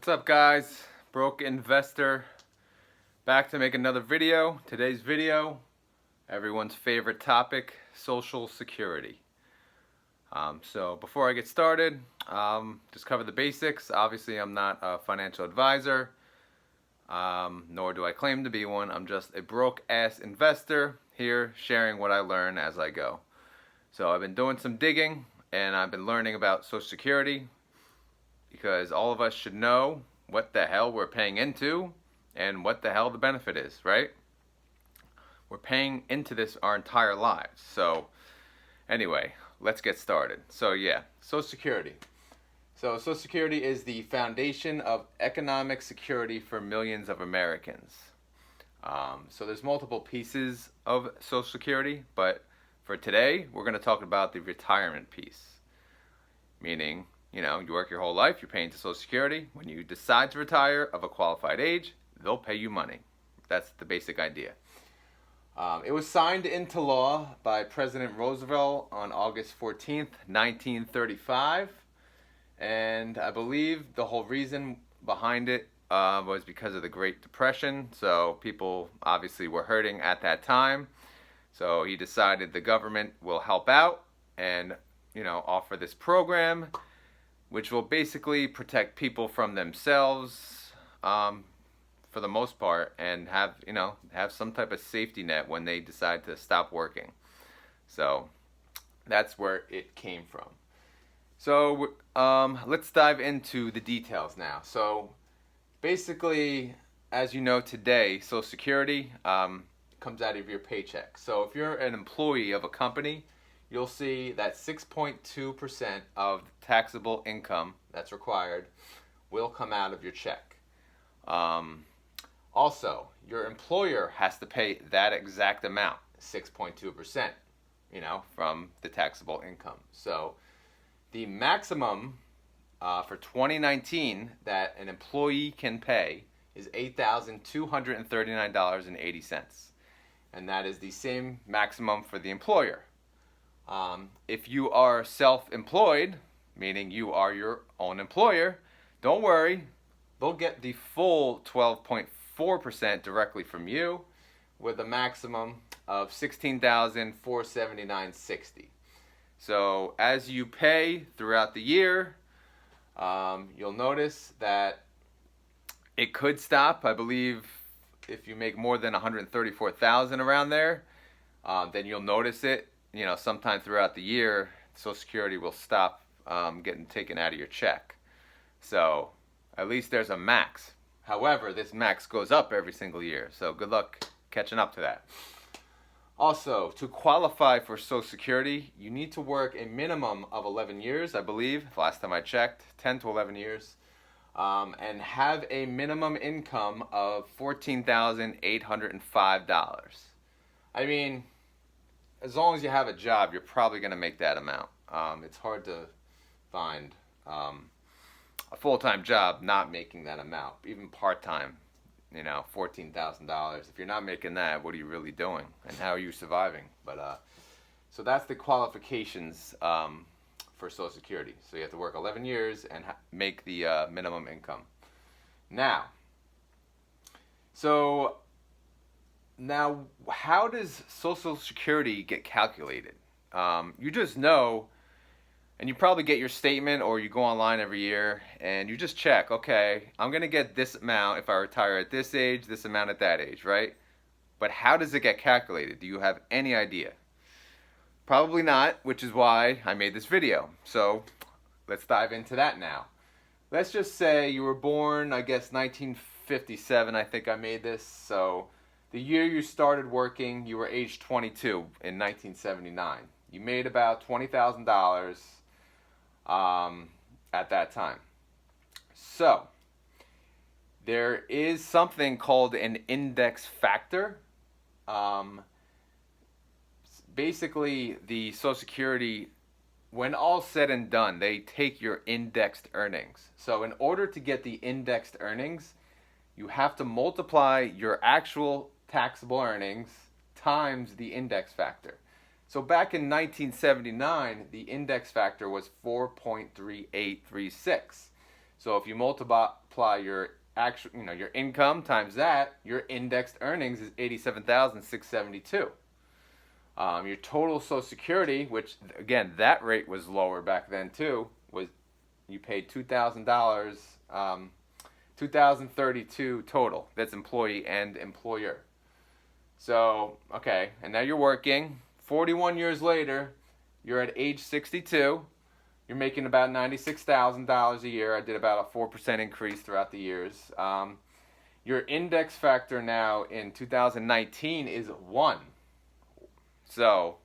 What's up, guys? Broke investor back to make another video. Today's video, everyone's favorite topic, Social Security. So before I get started, just cover the basics. Obviously, I'm not a financial advisor, nor do I claim to be one. I'm just a broke-ass investor here sharing what I learn as I go. So I've been doing some digging, and I've been learning about Social Security, because all of us should know what the hell we're paying into and what the hell the benefit is, right? We're paying into this our entire lives. So anyway, let's get started. So yeah, Social Security. So Social Security is the foundation of economic security for millions of Americans. So there's multiple pieces of Social Security, but for today, we're going to talk about the retirement piece. Meaning, you work your whole life, you're paying to Social Security. When you decide to retire of a qualified age, they'll pay you money. That's the basic idea. It was signed into law by President Roosevelt on August 14th, 1935. And I believe the whole reason behind it was because of the Great Depression. So people obviously were hurting at that time. So he decided the government will help out and, offer this program, which will basically protect people from themselves for the most part, and have some type of safety net when they decide to stop working. So that's where it came from. So let's dive into the details now. So basically, as you know today, Social Security comes out of your paycheck. So if you're an employee of a company, you'll see that 6.2% of taxable income that's required will come out of your check. Also, your employer has to pay that exact amount, 6.2%, from the taxable income. So the maximum for 2019 that an employee can pay is $8,239.80. And that is the same maximum for the employer. If you are self-employed, meaning you are your own employer, don't worry, they'll get the full 12.4% directly from you, with a maximum of $16,479.60. So as you pay throughout the year, you'll notice that it could stop. I believe if you make more than $134,000 around there, then you'll notice it. Sometime throughout the year, Social Security will stop getting taken out of your check. So at least there's a max. However, this max goes up every single year. So good luck catching up to that. Also, to qualify for Social Security, you need to work a minimum of 11 years, I believe, last time I checked, 10 to 11 years, and have a minimum income of $14,805. I mean, as long as you have a job, you're probably going to make that amount. It's hard to find a full-time job not making that amount, even part-time, $14,000. If you're not making that, what are you really doing, and how are you surviving? But so that's the qualifications for Social Security. So you have to work 11 years and make the minimum income. Now, how does Social Security get calculated? You just know, and you probably get your statement, or you go online every year and you just check, okay, I'm going to get this amount if I retire at this age, this amount at that age, right? But how does it get calculated? Do you have any idea? Probably not, which is why I made this video. So let's dive into that now. Let's just say you were born, I guess, 1957, I think I made this. So the year you started working, you were age 22 in 1979. You made about $20,000 at that time. So there is something called an index factor. Basically, the Social Security, when all said and done, they take your indexed earnings. So in order to get the indexed earnings, you have to multiply your actual taxable earnings times the index factor. So back in 1979, the index factor was 4.3836. So if you multiply multiply your actual, your income times that, your indexed earnings is 87,672. Your total Social Security, which again that rate was lower back then too, was you paid $2,000, 2,032 total. That's employee and employer. So okay, and now you're working. 41 years later, you're at age 62. You're making about $96,000 a year. I did about a 4% increase throughout the years. Your index factor now in 2019 is 1. So,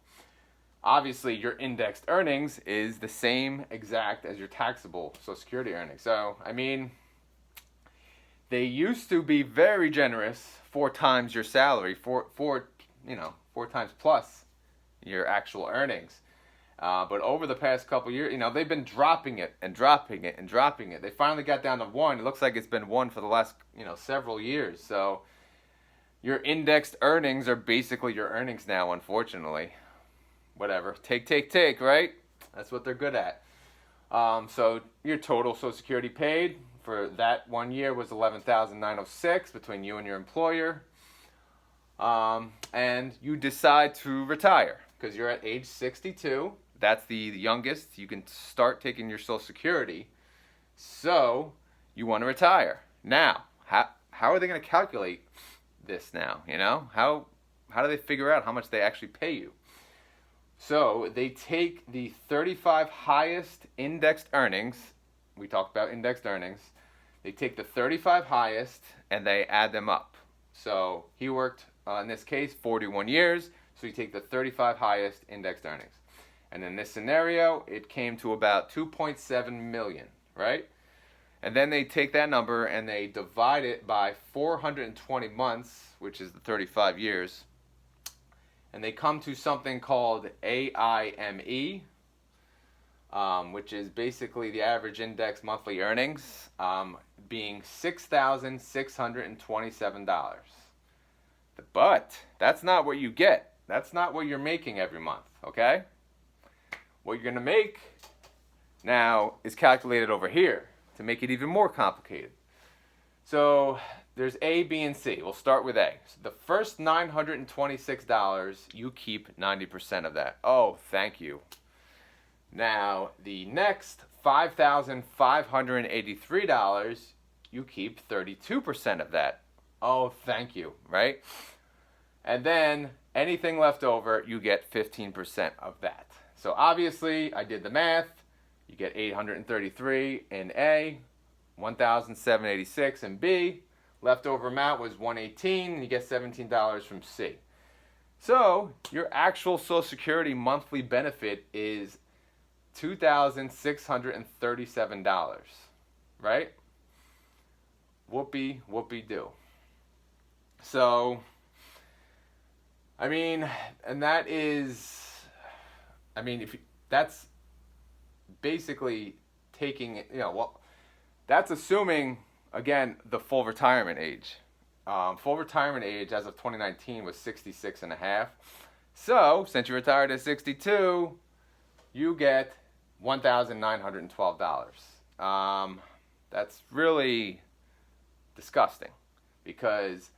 obviously, your indexed earnings is the same exact as your taxable Social Security earnings. So, I mean, they used to be very generous, 4 times your salary, four times plus your actual earnings. But over the past couple years, they've been dropping it and dropping it and dropping it. They finally got down to 1. It looks like it's been 1 for the last, several years. So your indexed earnings are basically your earnings now, unfortunately. Whatever. Take, right? That's what they're good at. So your total Social Security paid for that 1 year was $11,906 between you and your employer. And you decide to retire because you're at age 62. That's the youngest. You can start taking your Social Security. So you want to retire. Now, how are they going to calculate this now? How do they figure out how much they actually pay you? So they take the 35 highest indexed earnings. We talked about indexed earnings. They take the 35 highest and they add them up. So he worked, in this case, 41 years. So you take the 35 highest indexed earnings. And in this scenario, it came to about 2.7 million, right? And then they take that number and they divide it by 420 months, which is the 35 years. And they come to something called AIME, which is basically the average index monthly earnings, being $6,627. But that's not what you get. That's not what you're making every month, okay? What you're going to make now is calculated over here to make it even more complicated. So there's A, B, and C. We'll start with A. So the first $926, you keep 90% of that. Oh, thank you. Now, the next $5,583, you keep 32% of that. Oh, thank you, right? And then anything left over, you get 15% of that. So obviously, I did the math. You get 833 in A, 1,786 in B. Leftover amount was 118, and you get $17 from C. So your actual Social Security monthly benefit is $2,637, right? Whoopee-do. So, I mean, and that is, that's basically taking, that's assuming, again, the full retirement age. Full retirement age as of 2019 was 66 and a half. So, since you retired at 62, you get $1,912. That's really disgusting because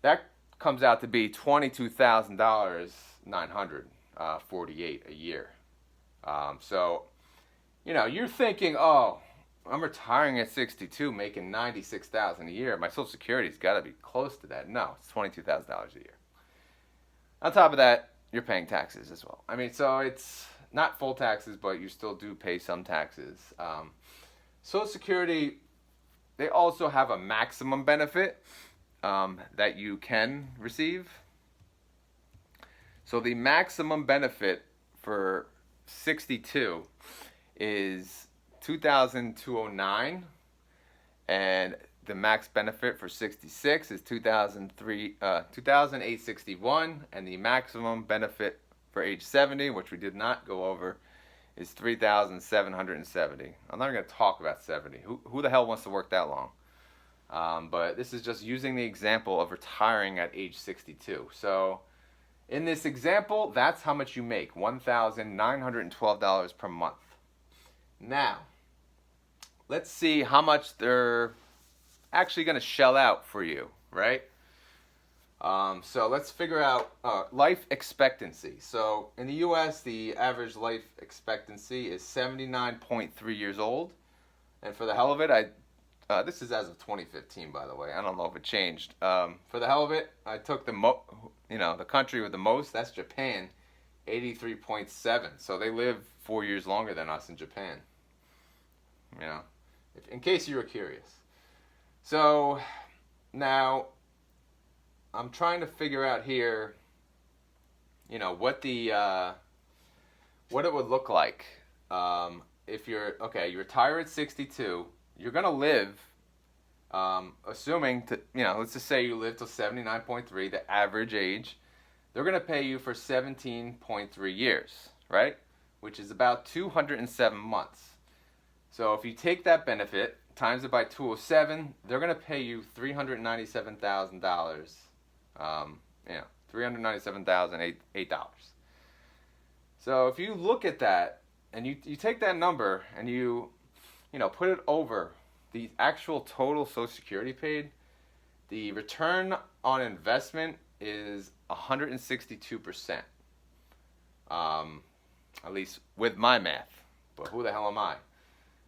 that comes out to be $22,948 a year. So, you're thinking, oh, I'm retiring at 62, making $96,000 a year. My Social Security's got to be close to that. No, it's $22,000 a year. On top of that, you're paying taxes as well. So it's not full taxes, but you still do pay some taxes. Social Security, they also have a maximum benefit that you can receive. So the maximum benefit for 62 is $2,209, and the max benefit for 66 is $2,861, and the maximum benefit for age 70, which we did not go over, is $3,770. I'm not going to talk about 70. Who the hell wants to work that long? But this is just using the example of retiring at age 62. So in this example, that's how much you make, $1,912 per month. Now, let's see how much they're actually going to shell out for you, right? So let's figure out life expectancy. So in the U.S., the average life expectancy is 79.3 years old. And for the hell of it, this is as of 2015, by the way. I don't know if it changed. For the hell of it, I took the country with the most. That's Japan, 83.7. So they live 4 years longer than us in Japan. You know, in case you were curious. So now I'm trying to figure out here, what it would look like if you retire at 62. You're gonna live, assuming let's just say you live till 79.3, the average age. They're gonna pay you for 17.3 years, right? Which is about 207 months. So if you take that benefit, times it by 207, they're gonna pay you $397,000. $397,008. So if you look at that and you take that number and you put it over the actual total Social Security paid, the return on investment is 162%. At least with my math, but who the hell am I?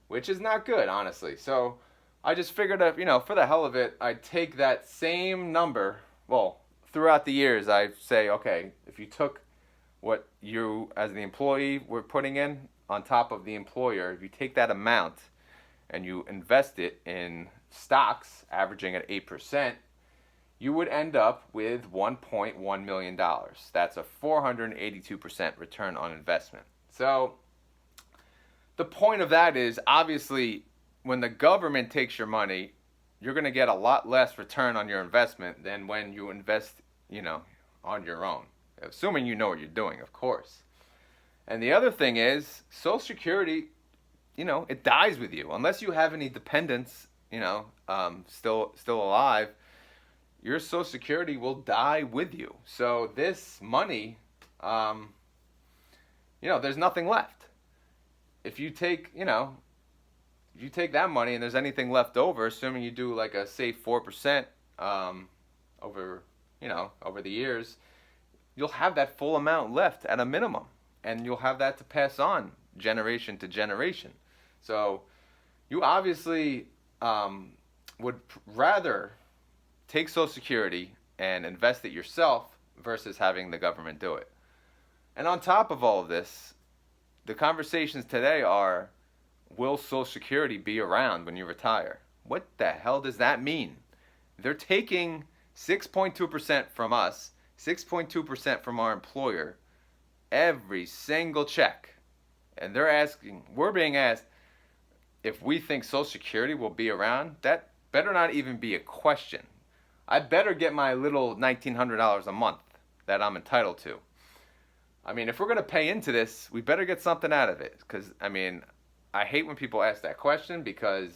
Which is not good, honestly. So I just figured that, for the hell of it, I'd take that same number. Well, throughout the years, I say, okay, if you took what you as the employee were putting in on top of the employer, if you take that amount and you invest it in stocks averaging at 8%, you would end up with $1.1 million. That's a 482% return on investment. So the point of that is, obviously, when the government takes your money, you're going to get a lot less return on your investment than when you invest, on your own. Assuming you know what you're doing, of course. And the other thing is, Social Security, it dies with you. Unless you have any dependents, still alive, your Social Security will die with you. So this money, there's nothing left. If you take that money and there's anything left over, assuming you do like a safe 4% over the years, you'll have that full amount left at a minimum, and you'll have that to pass on generation to generation. So you obviously would rather take Social Security and invest it yourself versus having the government do it. And on top of all of this, the conversations today are, will Social Security be around when you retire? What the hell does that mean? They're taking 6.2% from us, 6.2% from our employer, every single check. And we're being asked if we think Social Security will be around. That better not even be a question. I better get my little $1,900 a month that I'm entitled to. I mean, if we're going to pay into this, we better get something out of it. Because, I hate when people ask that question, because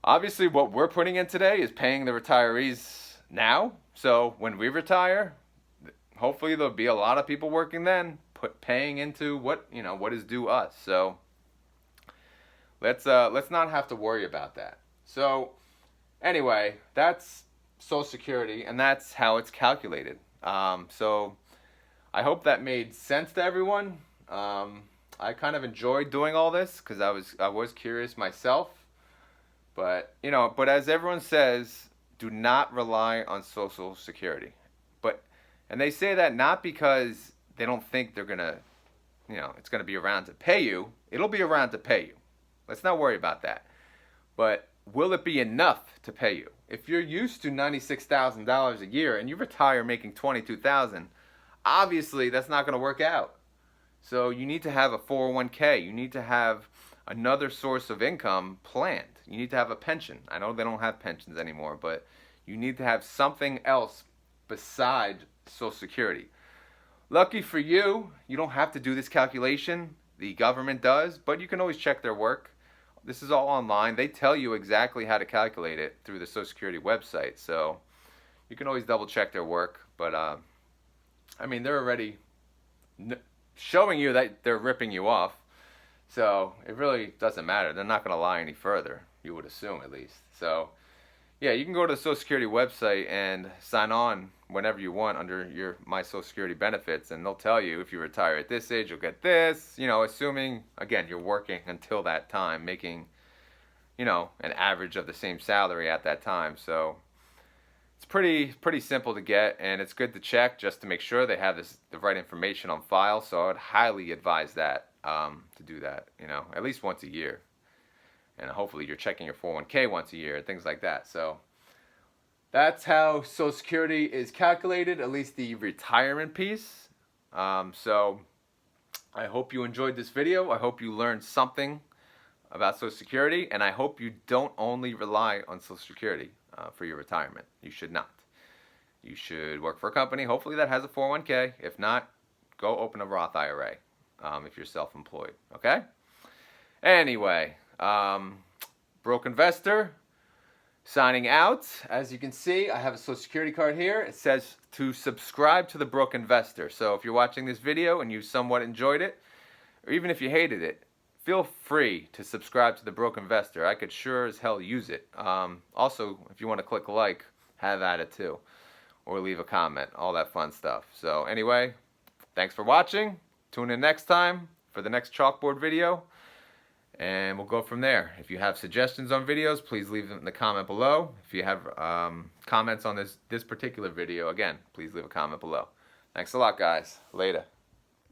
obviously what we're putting in today is paying the retirees now. So when we retire, hopefully there'll be a lot of people working then, paying into what is due us. So let's not have to worry about that. So anyway, that's Social Security, and that's how it's calculated. So I hope that made sense to everyone. I kind of enjoyed doing all this because I was curious myself. But as everyone says, do not rely on Social Security. And they say that not because they don't think they're gonna, it's gonna be around to pay you. It'll be around to pay you. Let's not worry about that. But will it be enough to pay you? If you're used to $96,000 a year and you retire making $22,000, obviously that's not going to work out. So you need to have a 401k. You need to have another source of income planned. You need to have a pension. I know they don't have pensions anymore, but you need to have something else beside Social Security. Lucky for you, you don't have to do this calculation. The government does, but you can always check their work. This is all online. They tell you exactly how to calculate it through the Social Security website, so you can always double check their work. But they're already showing you that they're ripping you off. So it really doesn't matter. They're not going to lie any further, you would assume at least. So yeah, you can go to the Social Security website and sign on whenever you want under your My Social Security benefits, and they'll tell you if you retire at this age, you'll get this. You know, assuming again you're working until that time, making an average of the same salary at that time. So it's pretty simple to get, and it's good to check just to make sure they have the right information on file. So I would highly advise that to do that, at least once a year. And hopefully you're checking your 401k once a year, things like that. So that's how Social Security is calculated, at least the retirement piece. So I hope you enjoyed this video. I hope you learned something about Social Security, and I hope you don't only rely on Social Security for your retirement. You should not. You should work for a company, hopefully that has a 401k. If not, go open a Roth IRA if you're self-employed, okay? Anyway, Broke Investor signing out. As you can see, I have a Social Security card here. It says to subscribe to the Broke Investor. So if you're watching this video and you somewhat enjoyed it, or even if you hated it, feel free to subscribe to the Broke Investor. I could sure as hell use it. Also, if you want to click like, have at it too. Or leave a comment, all that fun stuff. So anyway, thanks for watching. Tune in next time for the next chalkboard video, and we'll go from there. If you have suggestions on videos, please leave them in the comment below. If you have comments on this particular video, again, please leave a comment below. Thanks a lot, guys. Later.